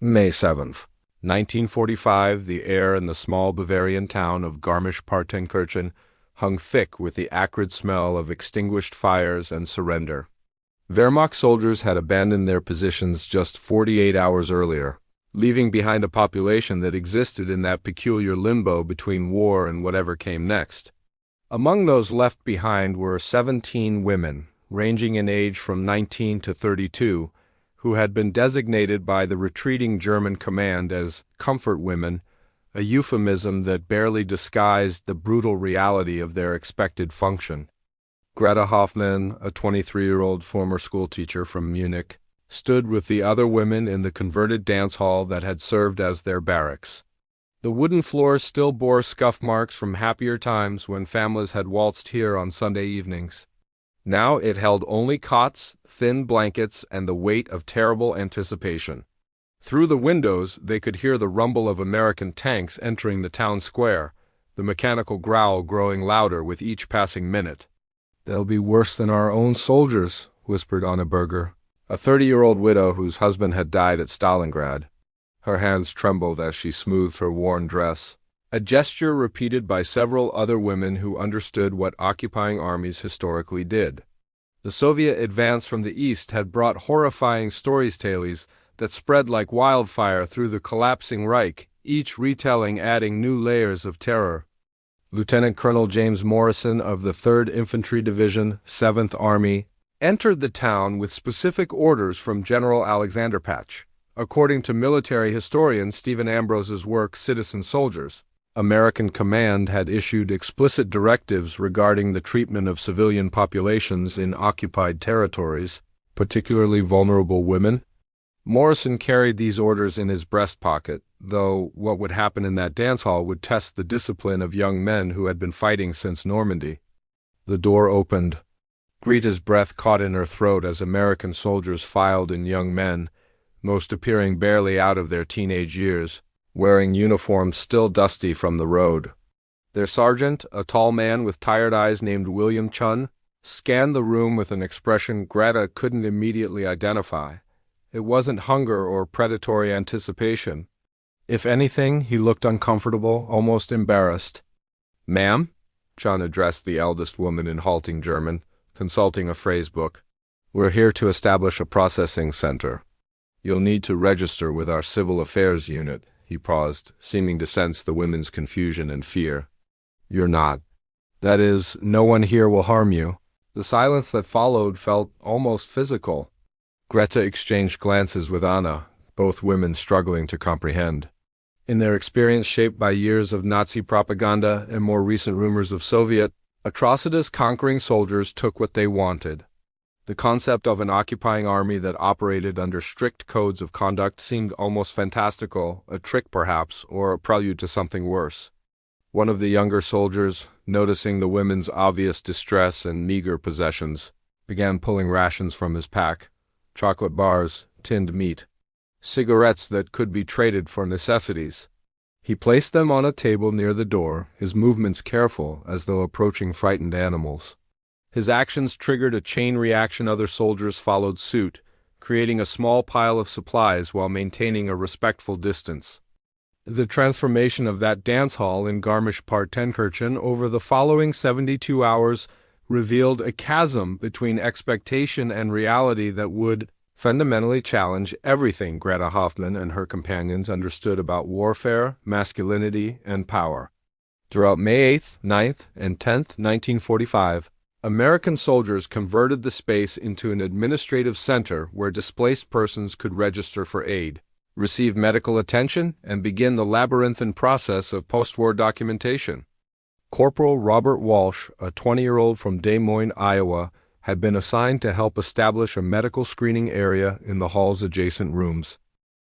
May 7th, 1945, the air in the small Bavarian town of Garmisch-Partenkirchen hung thick with the acrid smell of extinguished fires and surrender. Wehrmacht soldiers had abandoned their positions just 48 hours earlier, leaving behind a population that existed in that peculiar limbo between war and whatever came next. Among those left behind were 17 women, ranging in age from 19 to 32, who had been designated by the retreating German command as comfort women, a euphemism that barely disguised the brutal reality of their expected function. Greta Hoffmann, a 23-year-old former schoolteacher from Munich, stood with the other women in the converted dance hall that had served as their barracks. The wooden floors still bore scuff marks from happier times when families had waltzed here on Sunday evenings. Now it held only cots, thin blankets, and the weight of terrible anticipation. Through the windows they could hear the rumble of American tanks entering the town square, the mechanical growl growing louder with each passing minute. "They'll be worse than our own soldiers," whispered Anna Berger, a 30-year-old widow whose husband had died at Stalingrad. Her hands trembled as she smoothed her worn dress, a gesture repeated by several other women who understood what occupying armies historically did. The Soviet advance from the east had brought horrifying stories that spread like wildfire through the collapsing Reich, each retelling adding new layers of terror. Lieutenant Colonel James Morrison of the 3rd Infantry Division, 7th Army, entered the town with specific orders from General Alexander Patch. According to military historian Stephen Ambrose's work Citizen Soldiers, American command had issued explicit directives regarding the treatment of civilian populations in occupied territories, particularly vulnerable women. Morrison carried these orders in his breast pocket, though what would happen in that dance hall would test the discipline of young men who had been fighting since Normandy. The door opened. Greta's breath caught in her throat as American soldiers filed in, young men, most appearing barely out of their teenage years, wearing uniforms still dusty from the road. Their sergeant, a tall man with tired eyes named William Chun, scanned the room with an expression Greta couldn't immediately identify. It wasn't hunger or predatory anticipation. If anything, he looked uncomfortable, almost embarrassed. "Ma'am?" Chun addressed the eldest woman in halting German, consulting a phrase book. "We're here to establish a processing center. You'll need to register with our civil affairs unit." He paused, seeming to sense the women's confusion and fear. "You're not. That is, no one here will harm you." The silence that followed felt almost physical. Greta exchanged glances with Anna, both women struggling to comprehend. In their experience shaped by years of Nazi propaganda and more recent rumors of Soviet atrocities, conquering soldiers took what they wanted. The concept of an occupying army that operated under strict codes of conduct seemed almost fantastical, a trick perhaps, or a prelude to something worse. One of the younger soldiers, noticing the women's obvious distress and meager possessions, began pulling rations from his pack: chocolate bars, tinned meat, cigarettes that could be traded for necessities. He placed them on a table near the door, his movements careful, as though approaching frightened animals. His actions triggered a chain reaction. Other soldiers followed suit, creating a small pile of supplies while maintaining a respectful distance. The transformation of that dance hall in Garmisch-Partenkirchen over the following 72 hours revealed a chasm between expectation and reality that would fundamentally challenge everything Greta Hoffmann and her companions understood about warfare, masculinity, and power. Throughout May 8th, 9th, and 10th, 1945, American soldiers converted the space into an administrative center where displaced persons could register for aid, receive medical attention, and begin the labyrinthine process of post-war documentation. Corporal Robert Walsh, a 20-year-old from Des Moines, Iowa, had been assigned to help establish a medical screening area in the hall's adjacent rooms.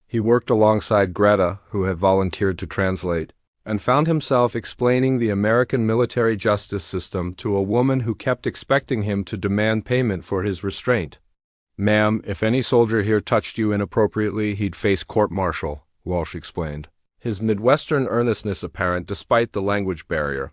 He worked alongside Greta, who had volunteered to translate, and found himself explaining the American military justice system to a woman who kept expecting him to demand payment for his restraint. "Ma'am, if any soldier here touched you inappropriately, he'd face court-martial," Walsh explained, his Midwestern earnestness apparent despite the language barrier.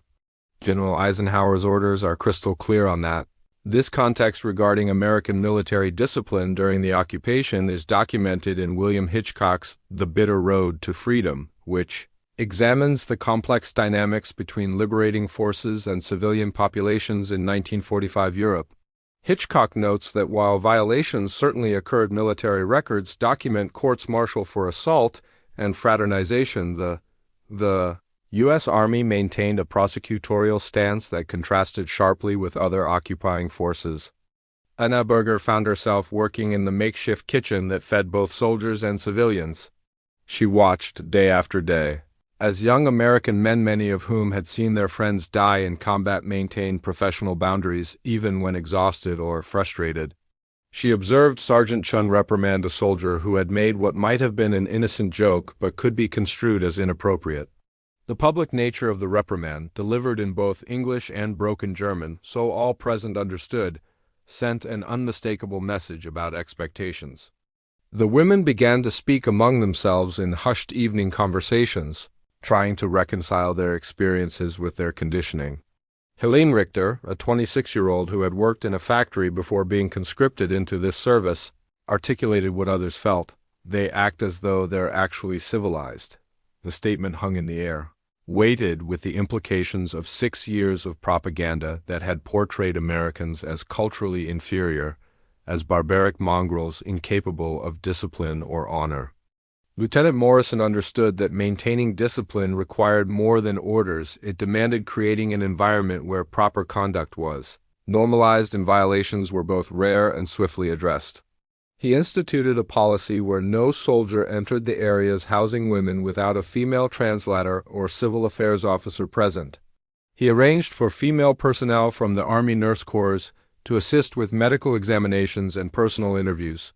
"General Eisenhower's orders are crystal clear on that." This context regarding American military discipline during the occupation is documented in William Hitchcock's The Bitter Road to Freedom, which examines the complex dynamics between liberating forces and civilian populations in 1945 Europe. Hitchcock notes that while violations certainly occurred, military records document courts-martial for assault and fraternization. The U.S. Army maintained a prosecutorial stance that contrasted sharply with other occupying forces. Anna Berger found herself working in the makeshift kitchen that fed both soldiers and civilians. She watched day after day as young American men, many of whom had seen their friends die in combat, maintained professional boundaries even when exhausted or frustrated. She observed Sergeant Chun reprimand a soldier who had made what might have been an innocent joke but could be construed as inappropriate. The public nature of the reprimand, delivered in both English and broken German, so all present understood, sent an unmistakable message about expectations. The women began to speak among themselves in hushed evening conversations, trying to reconcile their experiences with their conditioning. Helene Richter, a 26-year-old who had worked in a factory before being conscripted into this service, articulated what others felt. They act as though they're actually civilized. The statement hung in the air, weighted with the implications of 6 years of propaganda that had portrayed Americans as culturally inferior, as barbaric mongrels incapable of discipline or honor. Lieutenant Morrison understood that maintaining discipline required more than orders. It demanded creating an environment where proper conduct was normalized and violations were both rare and swiftly addressed. He instituted a policy where no soldier entered the areas housing women without a female translator or civil affairs officer present. He arranged for female personnel from the Army Nurse Corps to assist with medical examinations and personal interviews.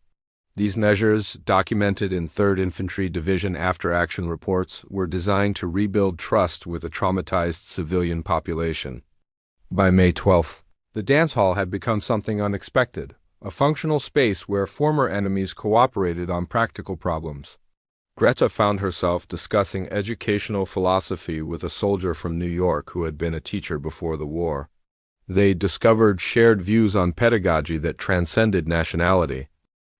These measures, documented in 3rd Infantry Division after-action reports, were designed to rebuild trust with a traumatized civilian population. By May 12th, the dance hall had become something unexpected, a functional space where former enemies cooperated on practical problems. Greta found herself discussing educational philosophy with a soldier from New York who had been a teacher before the war. They discovered shared views on pedagogy that transcended nationality.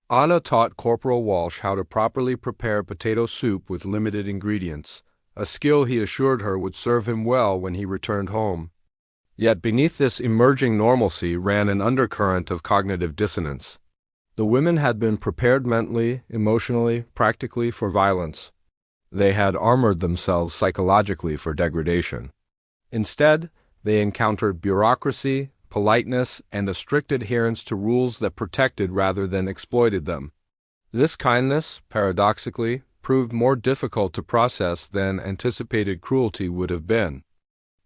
Anna taught Corporal Walsh how to properly prepare potato soup with limited ingredients, a skill he assured her would serve him well when he returned home. Yet beneath this emerging normalcy ran an undercurrent of cognitive dissonance. The women had been prepared mentally, emotionally, practically for violence. They had armored themselves psychologically for degradation. Instead, they encountered bureaucracy, politeness, and a strict adherence to rules that protected rather than exploited them. This kindness, paradoxically, proved more difficult to process than anticipated cruelty would have been.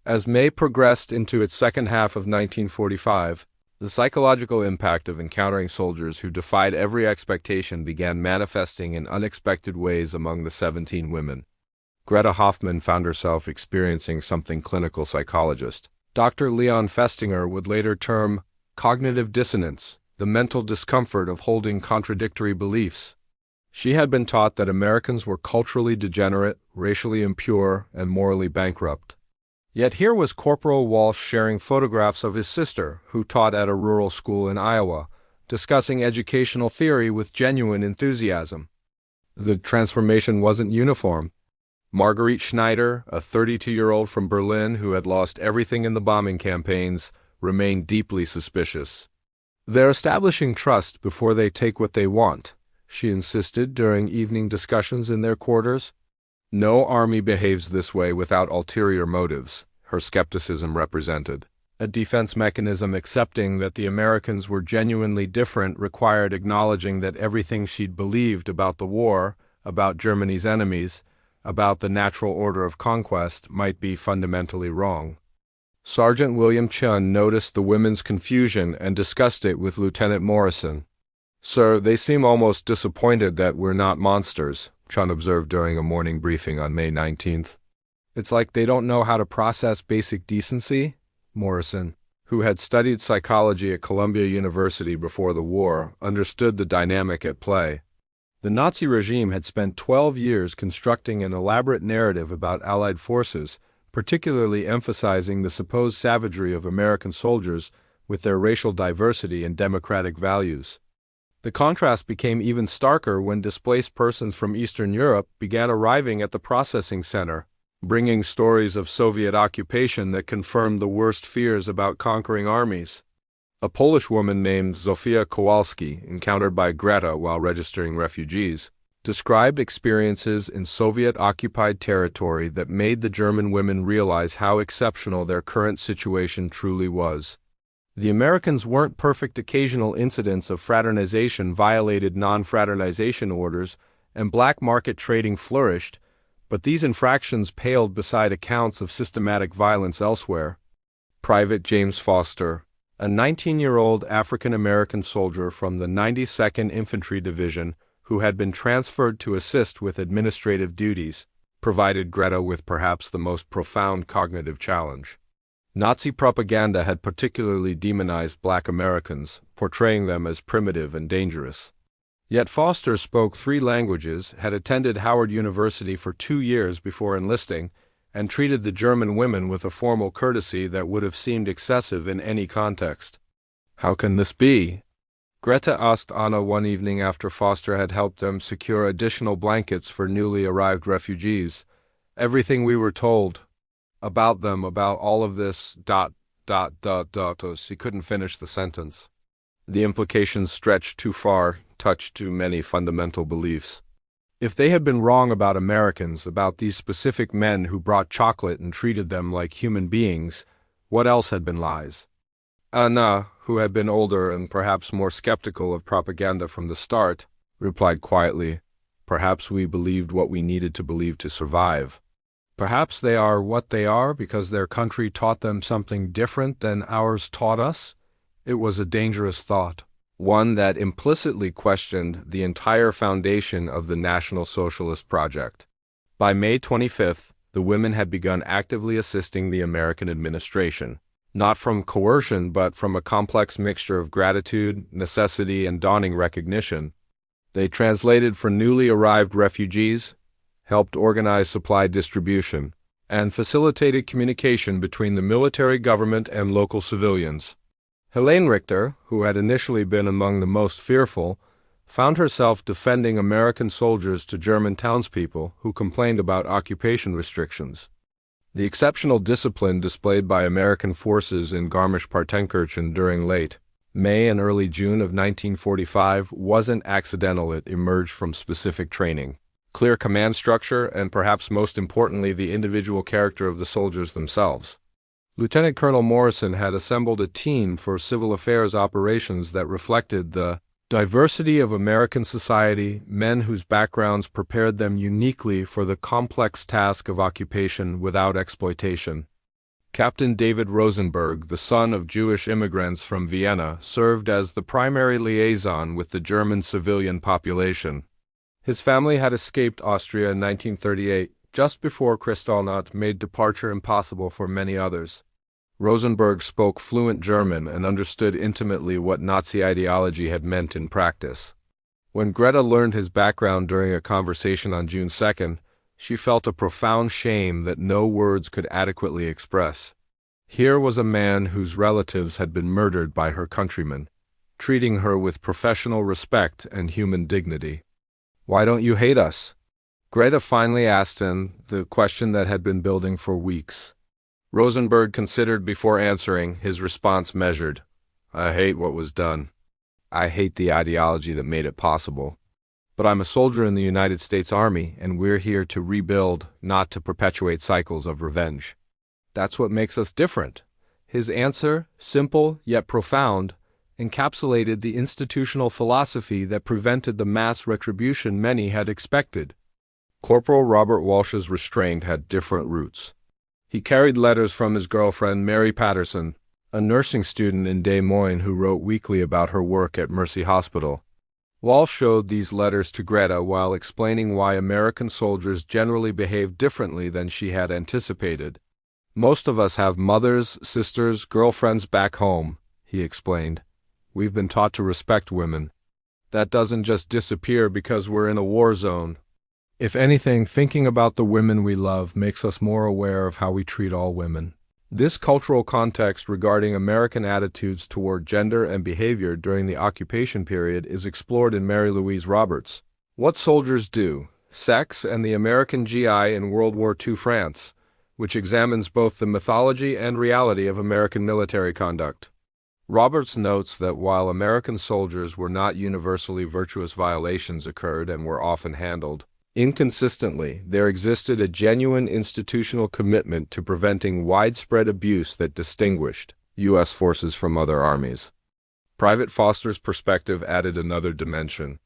As May progressed into its second half of 1945, the psychological impact of encountering soldiers who defied every expectation began manifesting in unexpected ways among the 17 women. Greta Hoffman found herself experiencing something clinical psychologist Dr. Leon Festinger would later term cognitive dissonance, the mental discomfort of holding contradictory beliefs. She had been taught that Americans were culturally degenerate, racially impure, and morally bankrupt. Yet here was Corporal Walsh sharing photographs of his sister, who taught at a rural school in Iowa, discussing educational theory with genuine enthusiasm. The transformation wasn't uniform. Marguerite Schneider, a 32-year-old from Berlin who had lost everything in the bombing campaigns, remained deeply suspicious. "They're establishing trust before they take what they want," she insisted during evening discussions in their quarters. "No army behaves this way without ulterior motives," her skepticism represented. A defense mechanism accepting that the Americans were genuinely different required acknowledging that everything she'd believed about the war, about Germany's enemies, about the natural order of conquest might be fundamentally wrong. Sergeant William Chun noticed the women's confusion and discussed it with Lieutenant Morrison. "Sir, they seem almost disappointed that we're not monsters," Chun observed during a morning briefing on May 19th. "It's like they don't know how to process basic decency." Morrison, who had studied psychology at Columbia University before the war, understood the dynamic at play. The Nazi regime had spent 12 years constructing an elaborate narrative about Allied forces, particularly emphasizing the supposed savagery of American soldiers, with their racial diversity and democratic values. The contrast became even starker when displaced persons from Eastern Europe began arriving at the processing center, bringing stories of Soviet occupation that confirmed the worst fears about conquering armies. A Polish woman named Zofia Kowalski, encountered by Greta while registering refugees, described experiences in Soviet-occupied territory that made the German women realize how exceptional their current situation truly was. The Americans weren't perfect. Occasional incidents of fraternization violated non-fraternization orders, and black market trading flourished, but these infractions paled beside accounts of systematic violence elsewhere. Private James Foster, a 19-year-old African-American soldier from the 92nd Infantry Division who had been transferred to assist with administrative duties, provided Greta with perhaps the most profound cognitive challenge. Nazi propaganda had particularly demonized black Americans, portraying them as primitive and dangerous. Yet Foster spoke 3 languages, had attended Howard University for 2 years before enlisting, and treated the German women with a formal courtesy that would have seemed excessive in any context. "How can this be?" Greta asked Anna one evening after Foster had helped them secure additional blankets for newly arrived refugees. "Everything we were told about them, about all of this, ... She couldn't finish the sentence. The implications stretched too far, touched too many fundamental beliefs. If they had been wrong about Americans, about these specific men who brought chocolate and treated them like human beings, what else had been lies? Anna, who had been older and perhaps more skeptical of propaganda from the start, replied quietly, "Perhaps we believed what we needed to believe to survive. Perhaps they are what they are because their country taught them something different than ours taught us." It was a dangerous thought, one that implicitly questioned the entire foundation of the National Socialist project. By May 25th, the women had begun actively assisting the American administration, not from coercion but from a complex mixture of gratitude, necessity, and dawning recognition. They translated for newly arrived refugees, helped organize supply distribution, and facilitated communication between the military government and local civilians. Helene Richter, who had initially been among the most fearful, found herself defending American soldiers to German townspeople who complained about occupation restrictions. The exceptional discipline displayed by American forces in Garmisch-Partenkirchen during late May and early June of 1945 wasn't accidental. It emerged from specific training, clear command structure, and perhaps most importantly, the individual character of the soldiers themselves. Lieutenant Colonel Morrison had assembled a team for civil affairs operations that reflected the diversity of American society, men whose backgrounds prepared them uniquely for the complex task of occupation without exploitation. Captain David Rosenberg, the son of Jewish immigrants from Vienna, served as the primary liaison with the German civilian population. His family had escaped Austria in 1938, just before Kristallnacht made departure impossible for many others. Rosenberg spoke fluent German and understood intimately what Nazi ideology had meant in practice. When Greta learned his background during a conversation on June 2nd, she felt a profound shame that no words could adequately express. Here was a man whose relatives had been murdered by her countrymen, treating her with professional respect and human dignity. "Why don't you hate us?" Greta finally asked him the question that had been building for weeks. Rosenberg considered before answering, his response measured. "I hate what was done. I hate the ideology that made it possible. But I'm a soldier in the United States Army, and we're here to rebuild, not to perpetuate cycles of revenge. That's what makes us different." His answer, simple yet profound, encapsulated the institutional philosophy that prevented the mass retribution many had expected. Corporal Robert Walsh's restraint had different roots. He carried letters from his girlfriend, Mary Patterson, a nursing student in Des Moines who wrote weekly about her work at Mercy Hospital. Walsh showed these letters to Greta while explaining why American soldiers generally behaved differently than she had anticipated. "Most of us have mothers, sisters, girlfriends back home," he explained. "We've been taught to respect women. That doesn't just disappear because we're in a war zone. If anything, thinking about the women we love makes us more aware of how we treat all women." This cultural context regarding American attitudes toward gender and behavior during the occupation period is explored in Mary Louise Roberts' What Soldiers Do: Sex and the American GI in World War II France, which examines both the mythology and reality of American military conduct. Roberts notes that while American soldiers were not universally virtuous, violations occurred and were often handled inconsistently, there existed a genuine institutional commitment to preventing widespread abuse that distinguished U.S. forces from other armies. Private Foster's perspective added another dimension.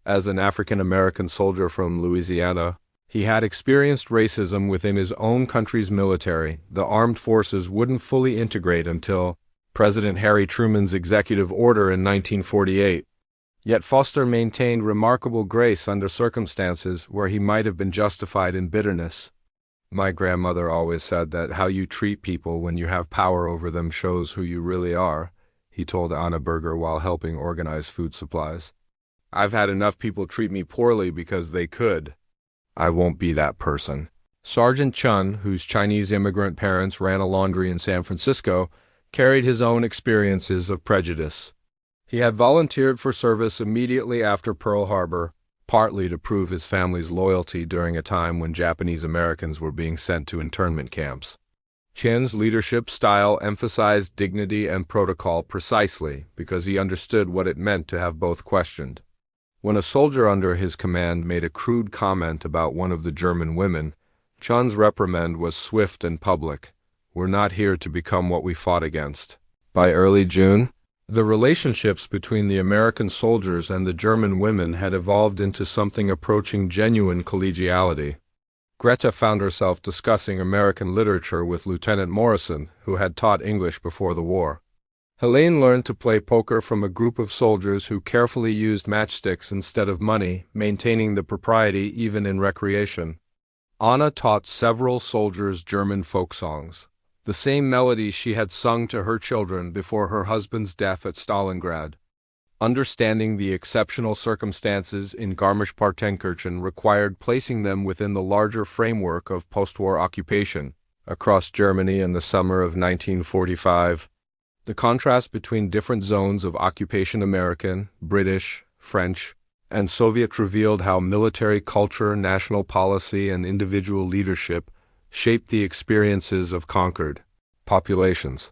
As an African-American soldier from Louisiana, he had experienced racism within his own country's military. The armed forces wouldn't fully integrate until President Harry Truman's executive order in 1948. Yet Foster maintained remarkable grace under circumstances where he might have been justified in bitterness. My grandmother always said that how you treat people when you have power over them shows who you really are, he told Anna Berger while helping organize food supplies. I've had enough people treat me poorly because they could. I won't be that person. Sergeant Chun, whose Chinese immigrant parents ran a laundry in San Francisco, carried his own experiences of prejudice. He had volunteered for service immediately after Pearl Harbor, partly to prove his family's loyalty during a time when Japanese Americans were being sent to internment camps. Chen's leadership style emphasized dignity and protocol precisely because he understood what it meant to have both questioned. When a soldier under his command made a crude comment about one of the German women, Chun's reprimand was swift and public. We're not here to become what we fought against. By early June, the relationships between the American soldiers and the German women had evolved into something approaching genuine collegiality. Greta found herself discussing American literature with Lieutenant Morrison, who had taught English before the war. Helene learned to play poker from a group of soldiers who carefully used matchsticks instead of money, maintaining the propriety even in recreation. Anna taught several soldiers German folk songs, the same melodies she had sung to her children before her husband's death at Stalingrad. Understanding the exceptional circumstances in Garmisch-Partenkirchen required placing them within the larger framework of post-war occupation across Germany in the summer of 1945. The contrast between different zones of occupation, American, British, French, and Soviet, revealed how military culture, national policy, and individual leadership shaped the experiences of conquered populations.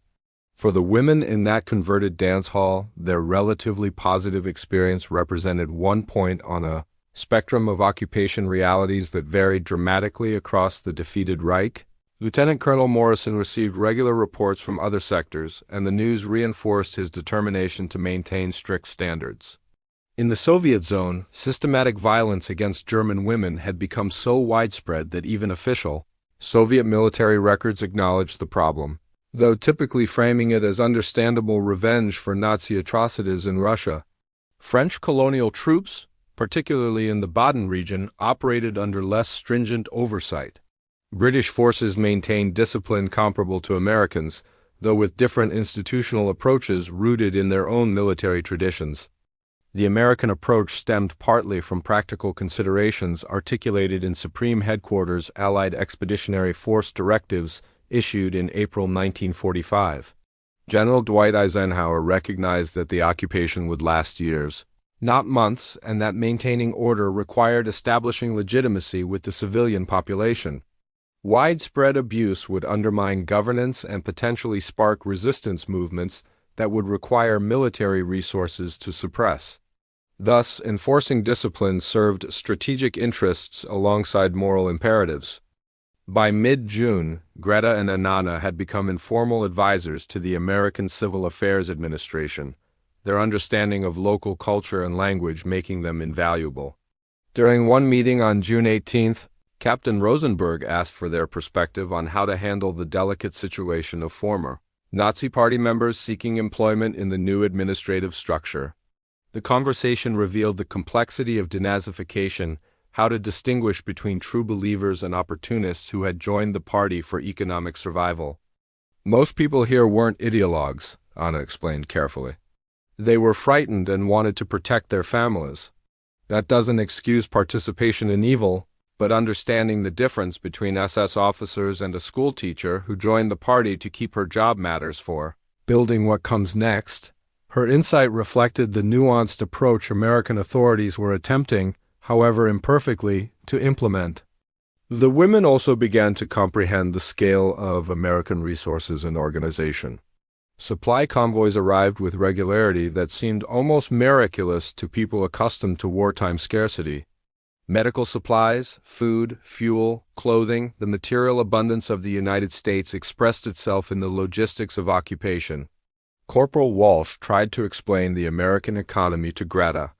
For the women in that converted dance hall, their relatively positive experience represented one point on a spectrum of occupation realities that varied dramatically across the defeated Reich. Lieutenant Colonel Morrison received regular reports from other sectors, and the news reinforced his determination to maintain strict standards. In the Soviet zone, systematic violence against German women had become so widespread that even official Soviet military records acknowledged the problem, though typically framing it as understandable revenge for Nazi atrocities in Russia. French colonial troops, particularly in the Baden region, operated under less stringent oversight. British forces maintained discipline comparable to Americans, though with different institutional approaches rooted in their own military traditions. The American approach stemmed partly from practical considerations articulated in Supreme Headquarters Allied Expeditionary Force directives issued in April 1945. General Dwight Eisenhower recognized that the occupation would last years, not months, and that maintaining order required establishing legitimacy with the civilian population. Widespread abuse would undermine governance and potentially spark resistance movements that would require military resources to suppress. Thus, enforcing discipline served strategic interests alongside moral imperatives. By mid-June, Greta and Anana had become informal advisors to the American Civil Affairs Administration, their understanding of local culture and language making them invaluable. During one meeting on June 18th, Captain Rosenberg asked for their perspective on how to handle the delicate situation of former Nazi Party members seeking employment in the new administrative structure. The conversation revealed the complexity of denazification, how to distinguish between true believers and opportunists who had joined the party for economic survival. Most people here weren't ideologues, Anna explained carefully. They were frightened and wanted to protect their families. That doesn't excuse participation in evil, but understanding the difference between SS officers and a schoolteacher who joined the party to keep her job matters for building what comes next. Her insight reflected the nuanced approach American authorities were attempting, however imperfectly, to implement. The women also began to comprehend the scale of American resources and organization. Supply convoys arrived with regularity that seemed almost miraculous to people accustomed to wartime scarcity. Medical supplies, food, fuel, clothing, the material abundance of the United States expressed itself in the logistics of occupation. Corporal Walsh tried to explain the American economy to Greta,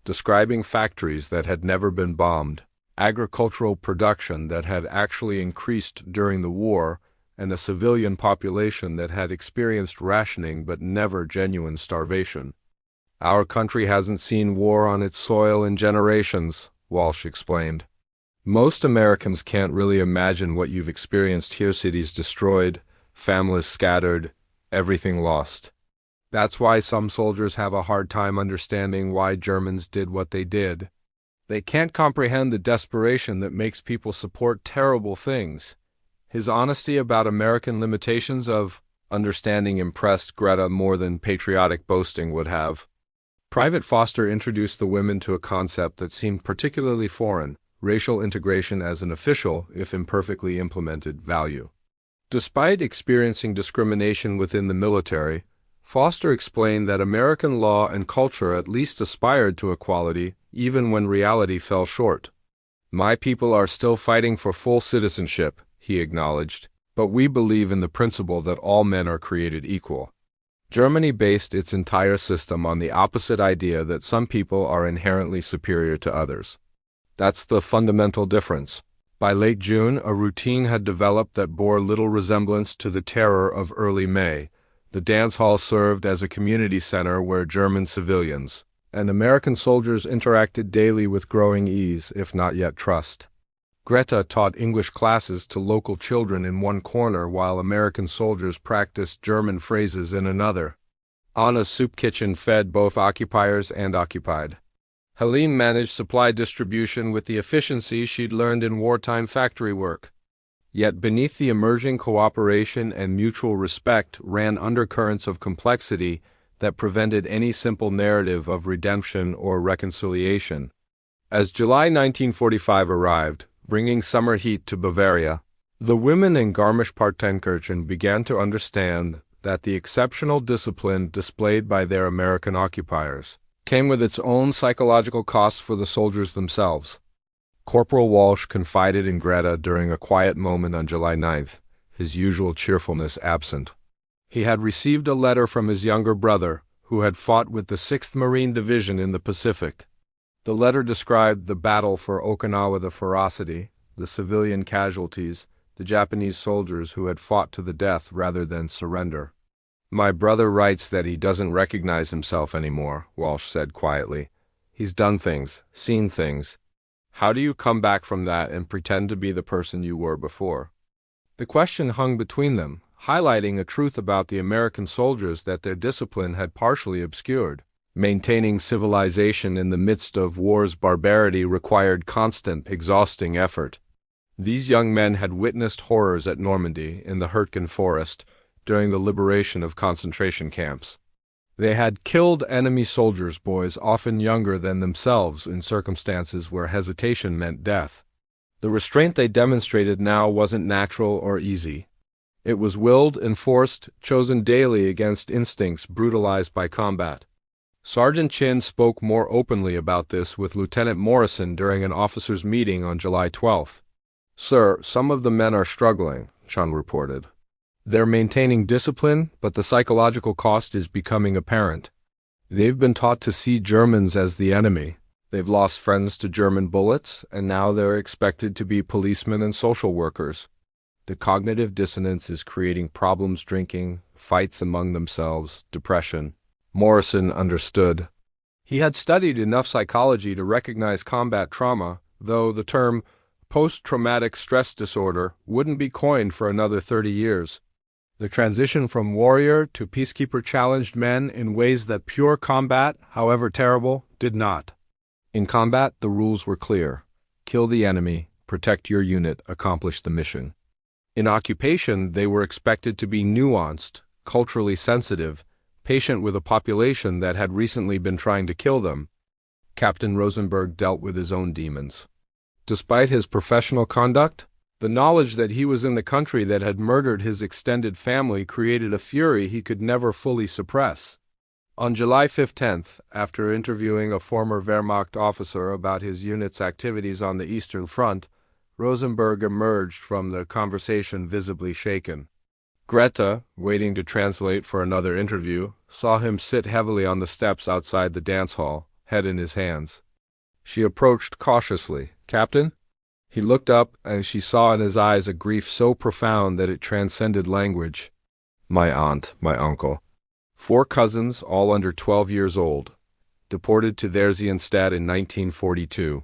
describing factories that had never been bombed, agricultural production that had actually increased during the war, and a civilian population that had experienced rationing but never genuine starvation. "Our country hasn't seen war on its soil in generations," Walsh explained. "Most Americans can't really imagine what you've experienced here, cities destroyed, families scattered, everything lost. That's why some soldiers have a hard time understanding why Germans did what they did. They can't comprehend the desperation that makes people support terrible things." His honesty about American limitations of understanding impressed Greta more than patriotic boasting would have. Private Foster introduced the women to a concept that seemed particularly foreign: racial integration as an official, if imperfectly implemented, value. Despite experiencing discrimination within the military, Foster explained that American law and culture at least aspired to equality, even when reality fell short. "My people are still fighting for full citizenship," he acknowledged, "but we believe in the principle that all men are created equal." Germany based its entire system on the opposite idea that some people are inherently superior to others. That's the fundamental difference. By late June, a routine had developed that bore little resemblance to the terror of early May. The dance hall served as a community center where German civilians and American soldiers interacted daily with growing ease, if not yet trust. Greta taught English classes to local children in one corner while American soldiers practiced German phrases in another. Anna's soup kitchen fed both occupiers and occupied. Helene managed supply distribution with the efficiency she'd learned in wartime factory work. Yet beneath the emerging cooperation and mutual respect ran undercurrents of complexity that prevented any simple narrative of redemption or reconciliation. As July 1945 arrived, bringing summer heat to Bavaria, the women in Garmisch-Partenkirchen began to understand that the exceptional discipline displayed by their American occupiers came with its own psychological costs for the soldiers themselves. Corporal Walsh confided in Greta during a quiet moment on July 9th, his usual cheerfulness absent. He had received a letter from his younger brother, who had fought with the 6th Marine Division in the Pacific. The letter described the battle for Okinawa, the ferocity, the civilian casualties, the Japanese soldiers who had fought to the death rather than surrender. "My brother writes that he doesn't recognize himself anymore," Walsh said quietly. "He's done things, seen things. How do you come back from that and pretend to be the person you were before?" The question hung between them, highlighting a truth about the American soldiers that their discipline had partially obscured. Maintaining civilization in the midst of war's barbarity required constant, exhausting effort. These young men had witnessed horrors at Normandy, in the Hurtgen Forest, during the liberation of concentration camps. They had killed enemy soldiers, boys often younger than themselves, in circumstances where hesitation meant death. The restraint they demonstrated now wasn't natural or easy. It was willed, enforced, chosen daily against instincts brutalized by combat. Sergeant Chin spoke more openly about this with Lieutenant Morrison during an officers' meeting on July 12th. "Sir, some of the men are struggling," Chun reported. "They're maintaining discipline, but the psychological cost is becoming apparent. They've been taught to see Germans as the enemy. They've lost friends to German bullets, and now they're expected to be policemen and social workers. The cognitive dissonance is creating problems drinking, fights among themselves, depression." Morrison understood. He had studied enough psychology to recognize combat trauma, though the term post-traumatic stress disorder wouldn't be coined for another 30 years. The transition from warrior to peacekeeper challenged men in ways that pure combat, however terrible, did not. In combat, the rules were clear: kill the enemy, protect your unit, accomplish the mission. In occupation, they were expected to be nuanced, culturally sensitive, patient with a population that had recently been trying to kill them. Captain Rosenberg dealt with his own demons. Despite his professional conduct, the knowledge that he was in the country that had murdered his extended family created a fury he could never fully suppress. On July 15th, after interviewing a former Wehrmacht officer about his unit's activities on the Eastern Front, Rosenberg emerged from the conversation visibly shaken. Greta, waiting to translate for another interview, saw him sit heavily on the steps outside the dance hall, head in his hands. She approached cautiously. "Captain?" He looked up, and she saw in his eyes a grief so profound that it transcended language. "My aunt, my uncle. 4 cousins, all under 12 years old. Deported to Theresienstadt in 1942.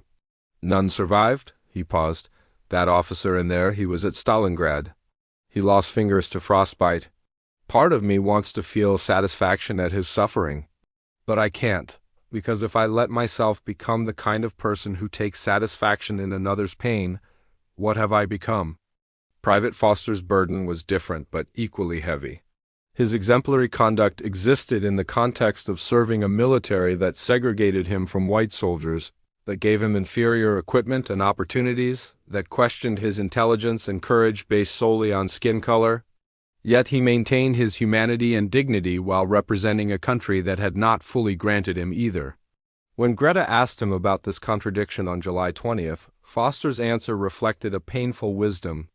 None survived?" He paused. "That officer in there, he was at Stalingrad. He lost fingers to frostbite. Part of me wants to feel satisfaction at his suffering. But I can't, because if I let myself become the kind of person who takes satisfaction in another's pain, what have I become?" Private Foster's burden was different but equally heavy. His exemplary conduct existed in the context of serving a military that segregated him from white soldiers, that gave him inferior equipment and opportunities, that questioned his intelligence and courage based solely on skin color. Yet he maintained his humanity and dignity while representing a country that had not fully granted him either. When Greta asked him about this contradiction on July 20th, Foster's answer reflected a painful wisdom.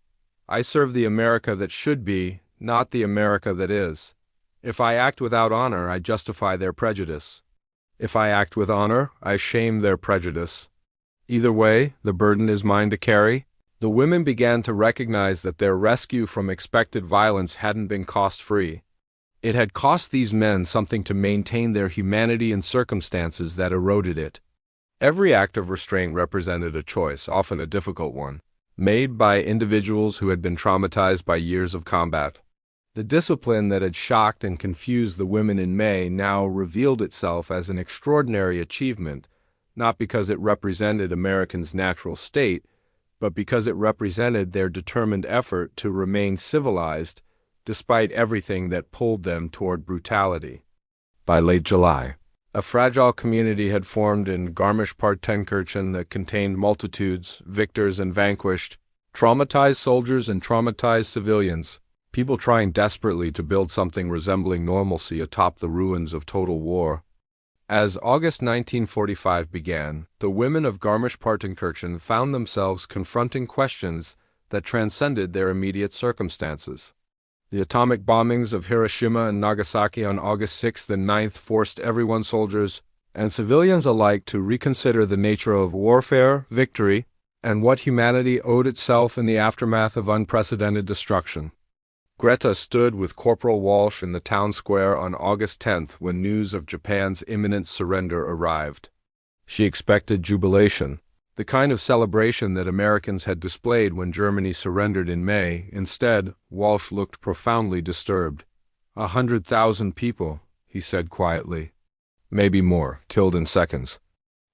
"I serve the America that should be, not the America that is. If I act without honor, I justify their prejudice. If I act with honor, I shame their prejudice. Either way, the burden is mine to carry." The women began to recognize that their rescue from expected violence hadn't been cost-free. It had cost these men something to maintain their humanity in circumstances that eroded it. Every act of restraint represented a choice, often a difficult one, made by individuals who had been traumatized by years of combat. The discipline that had shocked and confused the women in May now revealed itself as an extraordinary achievement, not because it represented Americans' natural state, but because it represented their determined effort to remain civilized despite everything that pulled them toward brutality. By late July, a fragile community had formed in Garmisch-Partenkirchen that contained multitudes, victors and vanquished, traumatized soldiers and traumatized civilians, people trying desperately to build something resembling normalcy atop the ruins of total war. As August 1945 began, the women of Garmisch-Partenkirchen found themselves confronting questions that transcended their immediate circumstances. The atomic bombings of Hiroshima and Nagasaki on August 6th and 9th forced everyone, soldiers and civilians alike, to reconsider the nature of warfare, victory, and what humanity owed itself in the aftermath of unprecedented destruction. Greta stood with Corporal Walsh in the town square on August 10th when news of Japan's imminent surrender arrived. She expected jubilation, the kind of celebration that Americans had displayed when Germany surrendered in May. Instead, Walsh looked profoundly disturbed. 100,000 people, he said quietly. Maybe more, killed in seconds.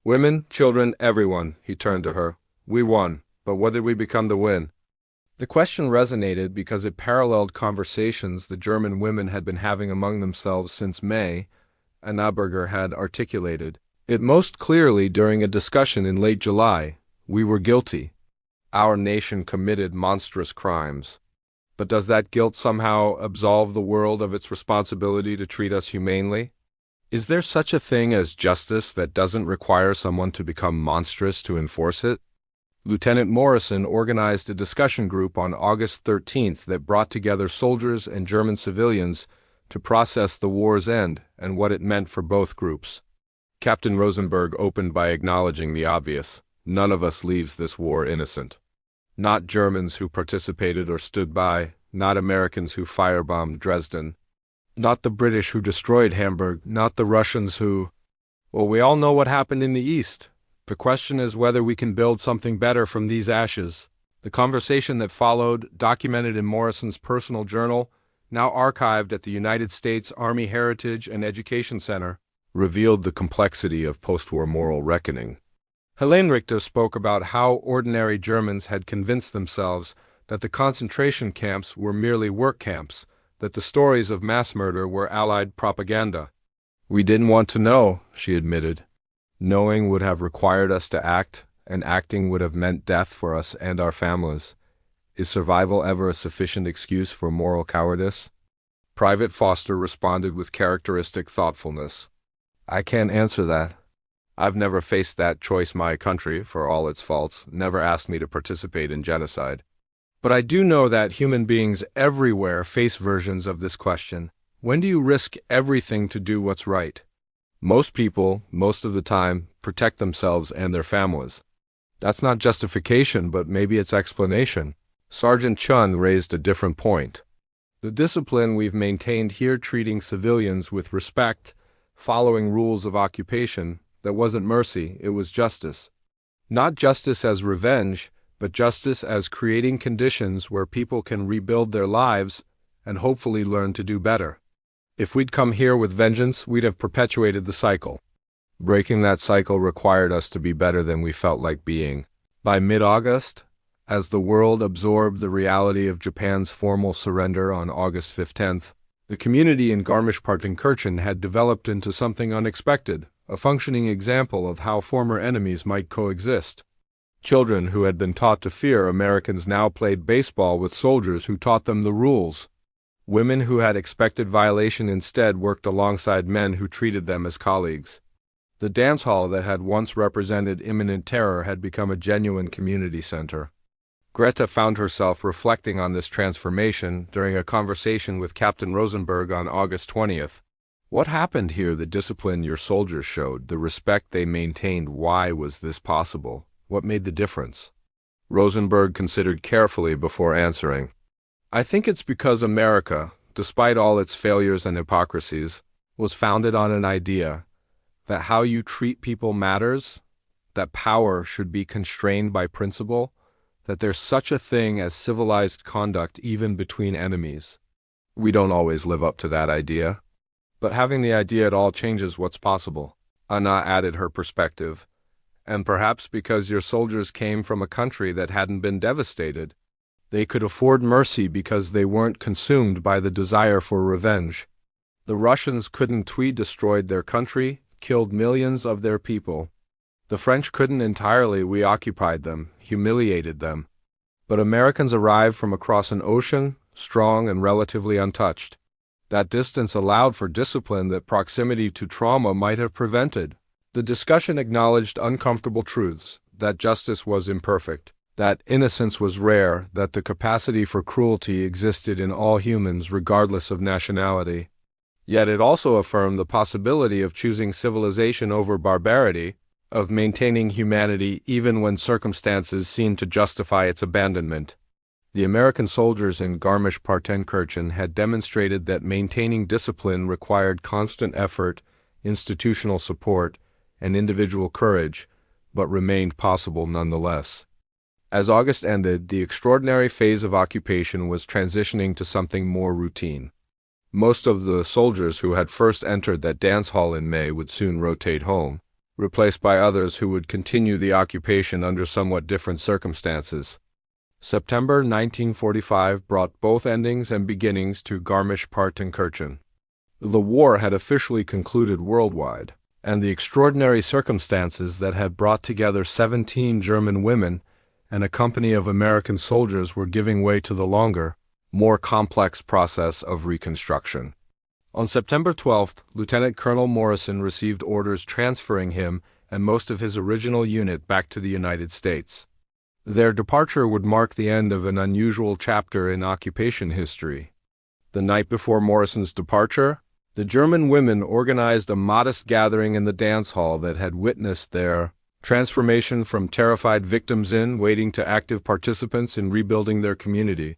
Women, children, everyone, he turned to her. We won, but what did we become to win? The question resonated because it paralleled conversations the German women had been having among themselves since May, and Aberger had articulated it most clearly during a discussion in late July. We were guilty. Our nation committed monstrous crimes. But does that guilt somehow absolve the world of its responsibility to treat us humanely? Is there such a thing as justice that doesn't require someone to become monstrous to enforce it? Lieutenant Morrison organized a discussion group on August 13th that brought together soldiers and German civilians to process the war's end and what it meant for both groups. Captain Rosenberg opened by acknowledging the obvious. None of us leaves this war innocent. Not Germans who participated or stood by, not Americans who firebombed Dresden, not the British who destroyed Hamburg, not the Russians who... Well, we all know what happened in the East. The question is whether we can build something better from these ashes. The conversation that followed, documented in Morrison's personal journal, now archived at the United States Army Heritage and Education Center, revealed the complexity of post-war moral reckoning. Helene Richter spoke about how ordinary Germans had convinced themselves that the concentration camps were merely work camps, that the stories of mass murder were Allied propaganda. "We didn't want to know," she admitted. "Knowing would have required us to act, and acting would have meant death for us and our families. Is survival ever a sufficient excuse for moral cowardice?" Private Foster responded with characteristic thoughtfulness. "I can't answer that. I've never faced that choice. My country, for all its faults, never asked me to participate in genocide. But I do know that human beings everywhere face versions of this question. When do you risk everything to do what's right? Most people, most of the time, protect themselves and their families. That's not justification, but maybe it's explanation." Sergeant Chun raised a different point. "The discipline we've maintained here, treating civilians with respect, following rules of occupation, that wasn't mercy, it was justice. Not justice as revenge, but justice as creating conditions where people can rebuild their lives and hopefully learn to do better. If we'd come here with vengeance, we'd have perpetuated the cycle. Breaking that cycle required us to be better than we felt like being." By mid-August, as the world absorbed the reality of Japan's formal surrender on August 15th, the community in Garmisch-Partenkirchen had developed into something unexpected, a functioning example of how former enemies might coexist. Children who had been taught to fear Americans now played baseball with soldiers who taught them the rules. Women who had expected violation instead worked alongside men who treated them as colleagues. The dance hall that had once represented imminent terror had become a genuine community center. Greta found herself reflecting on this transformation during a conversation with Captain Rosenberg on August 20th. "What happened here? The discipline your soldiers showed, the respect they maintained, why was this possible? What made the difference?" Rosenberg considered carefully before answering. "I think it's because America, despite all its failures and hypocrisies, was founded on an idea that how you treat people matters, that power should be constrained by principle, that there's such a thing as civilized conduct even between enemies. We don't always live up to that idea, but having the idea at all changes what's possible." Anna added her perspective. "And perhaps because your soldiers came from a country that hadn't been devastated, they could afford mercy because they weren't consumed by the desire for revenge. The Russians couldn't. We destroyed their country, killed millions of their people. The French couldn't entirely. We occupied them, humiliated them. But Americans arrived from across an ocean, strong and relatively untouched. That distance allowed for discipline that proximity to trauma might have prevented." The discussion acknowledged uncomfortable truths, that justice was imperfect, that innocence was rare, that the capacity for cruelty existed in all humans regardless of nationality. Yet it also affirmed the possibility of choosing civilization over barbarity, of maintaining humanity even when circumstances seemed to justify its abandonment. The American soldiers in Garmisch-Partenkirchen had demonstrated that maintaining discipline required constant effort, institutional support, and individual courage, but remained possible nonetheless. As August ended, the extraordinary phase of occupation was transitioning to something more routine. Most of the soldiers who had first entered that dance hall in May would soon rotate home, replaced by others who would continue the occupation under somewhat different circumstances. September 1945 brought both endings and beginnings to Garmisch-Partenkirchen. The war had officially concluded worldwide, and the extraordinary circumstances that had brought together 17 German women and a company of American soldiers were giving way to the longer, more complex process of reconstruction. On September 12th, Lieutenant Colonel Morrison received orders transferring him and most of his original unit back to the United States. Their departure would mark the end of an unusual chapter in occupation history. The night before Morrison's departure, the German women organized a modest gathering in the dance hall that had witnessed their transformation from terrified victims in waiting to active participants in rebuilding their community.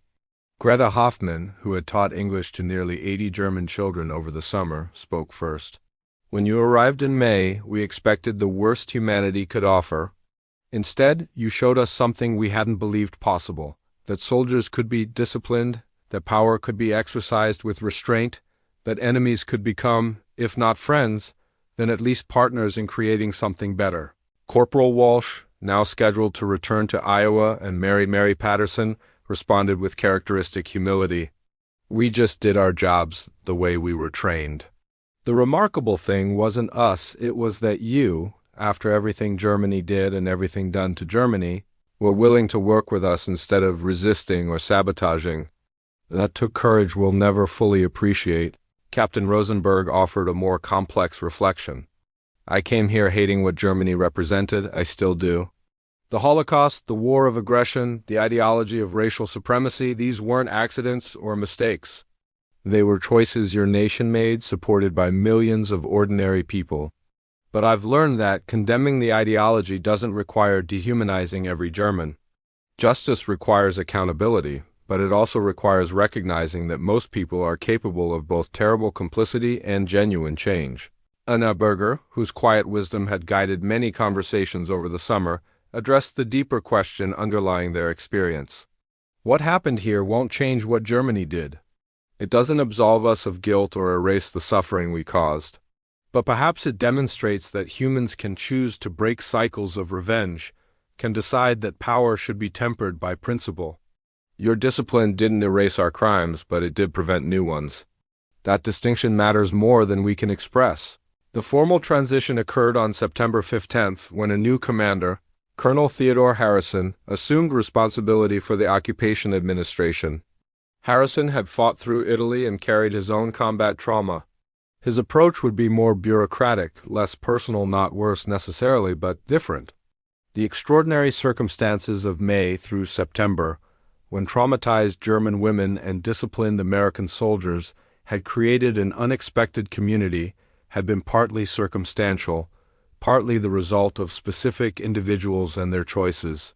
Greta Hoffmann, who had taught English to nearly 80 German children over the summer, spoke first. "When you arrived in May, we expected the worst humanity could offer. Instead, you showed us something we hadn't believed possible, that soldiers could be disciplined, that power could be exercised with restraint, that enemies could become, if not friends, then at least partners in creating something better. Corporal Walsh, now scheduled to return to Iowa, and Mary Patterson responded with characteristic humility. We just did our jobs the way we were trained. The remarkable thing wasn't us, it was that you, after everything Germany did and everything done to Germany, were willing to work with us instead of resisting or sabotaging. That took courage we'll never fully appreciate. Captain Rosenberg offered a more complex reflection. I came here hating what Germany represented, I still do. The Holocaust, the war of aggression, the ideology of racial supremacy, these weren't accidents or mistakes. They were choices your nation made, supported by millions of ordinary people. But I've learned that condemning the ideology doesn't require dehumanizing every German. Justice requires accountability, but it also requires recognizing that most people are capable of both terrible complicity and genuine change. Anna Berger, whose quiet wisdom had guided many conversations over the summer, addressed the deeper question underlying their experience. What happened here won't change what Germany did. It doesn't absolve us of guilt or erase the suffering we caused. But perhaps it demonstrates that humans can choose to break cycles of revenge, can decide that power should be tempered by principle. Your discipline didn't erase our crimes, but it did prevent new ones. That distinction matters more than we can express. The formal transition occurred on September 15th when a new commander, Colonel Theodore Harrison, assumed responsibility for the occupation administration. Harrison had fought through Italy and carried his own combat trauma. His approach would be more bureaucratic, less personal, not worse necessarily, but different. The extraordinary circumstances of May through September, when traumatized German women and disciplined American soldiers had created an unexpected community, had been partly circumstantial, partly the result of specific individuals and their choices.